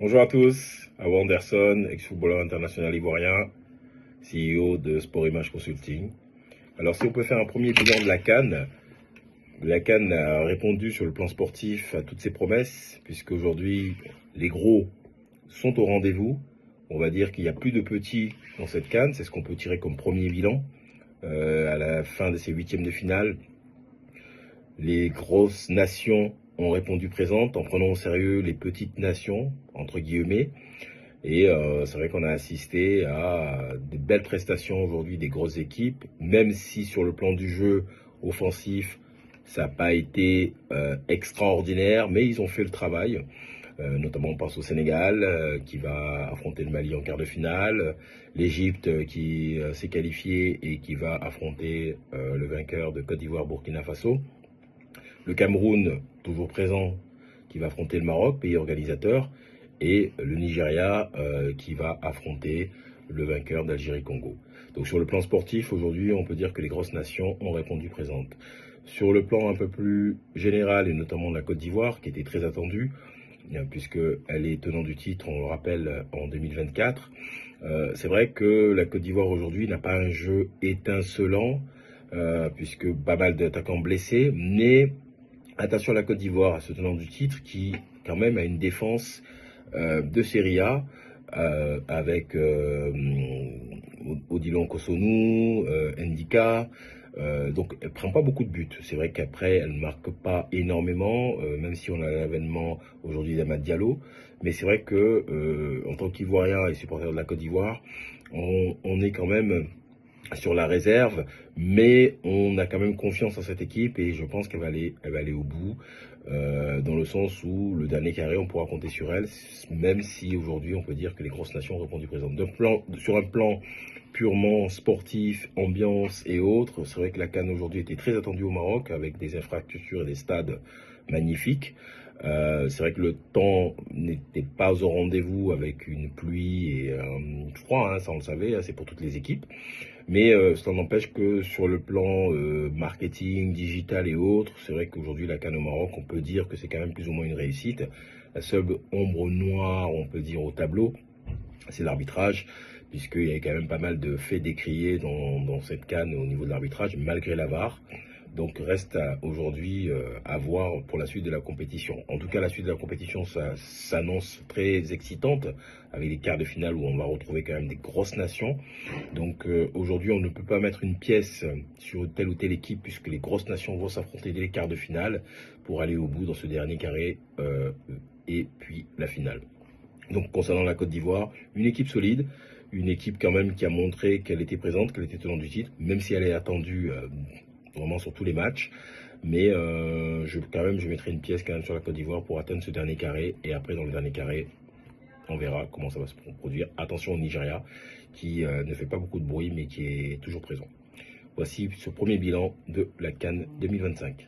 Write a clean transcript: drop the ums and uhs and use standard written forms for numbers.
Bonjour à tous, Abo Anderson, ex-footballeur international ivoirien, CEO de Sport Image Consulting. Alors si on peut faire un premier bilan de la CAN a répondu sur le plan sportif à toutes ses promesses, puisque aujourd'hui les gros sont au rendez-vous. On va dire qu'il n'y a plus de petits dans cette CAN, c'est ce qu'on peut tirer comme premier bilan. À la fin de ces huitièmes de finale, les grosses nations ont répondu présentes en prenant au sérieux les petites nations, entre guillemets. Et c'est vrai qu'on a assisté à de belles prestations aujourd'hui des grosses équipes, même si sur le plan du jeu offensif, ça n'a pas été extraordinaire, mais ils ont fait le travail. Notamment on pense au Sénégal qui va affronter le Mali en quart de finale, l'Égypte qui s'est qualifiée et qui va affronter le vainqueur de Côte d'Ivoire Burkina Faso, le Cameroun toujours présent qui va affronter le Maroc, pays organisateur, et le Nigeria qui va affronter le vainqueur d'Algérie-Congo. Donc sur le plan sportif, aujourd'hui, on peut dire que les grosses nations ont répondu présentes. Sur le plan un peu plus général, et notamment de la Côte d'Ivoire, qui était très attendue, puisqu'elle est tenant du titre, on le rappelle, en 2024. C'est vrai que la Côte d'Ivoire aujourd'hui n'a pas un jeu étincelant, puisque pas mal d'attaquants blessés, mais attention à la Côte d'Ivoire, à ce tenant du titre, qui quand même a une défense de Serie A, avec Odilon Kosunu, Ndika. Donc elle prend pas beaucoup de buts. C'est vrai qu'après elle ne marque pas énormément, même si on a l'avènement aujourd'hui d'Amad Diallo. Mais c'est vrai que en tant qu'Ivoirien et supporter de la Côte d'Ivoire, on est quand même sur la réserve, mais on a quand même confiance en cette équipe et je pense qu'elle va aller au bout, dans le sens où le dernier carré, on pourra compter sur elle, même si aujourd'hui on peut dire que les grosses nations ont répondu présentes. Sur un plan purement sportif, ambiance et autres, c'est vrai que la CAN aujourd'hui était très attendue au Maroc avec des infrastructures et des stades magnifiques. C'est vrai que le temps n'était pas au rendez-vous avec une pluie et un froid, hein, ça on le savait, hein, c'est pour toutes les équipes. Mais cela n'empêche que sur le plan marketing, digital et autres, c'est vrai qu'aujourd'hui la CAN au Maroc, on peut dire que c'est quand même plus ou moins une réussite. La seule ombre noire, on peut dire, au tableau, c'est l'arbitrage, puisqu'il y a quand même pas mal de faits décriés dans cette CAN au niveau de l'arbitrage, malgré la VAR. Donc reste aujourd'hui à voir pour la suite de la compétition. En tout cas, la suite de la compétition s'annonce très excitante, avec les quarts de finale où on va retrouver quand même des grosses nations. Donc aujourd'hui, on ne peut pas mettre une pièce sur telle ou telle équipe, puisque les grosses nations vont s'affronter dès les quarts de finale pour aller au bout dans ce dernier carré et puis la finale. Donc concernant la Côte d'Ivoire, une équipe solide, une équipe quand même qui a montré qu'elle était présente, qu'elle était tenante du titre, même si elle est attendue vraiment sur tous les matchs. Mais je mettrai une pièce quand même sur la Côte d'Ivoire pour atteindre ce dernier carré. Et après, dans le dernier carré, on verra comment ça va se produire. Attention au Nigeria, qui ne fait pas beaucoup de bruit, mais qui est toujours présent. Voici ce premier bilan de la CAN 2025.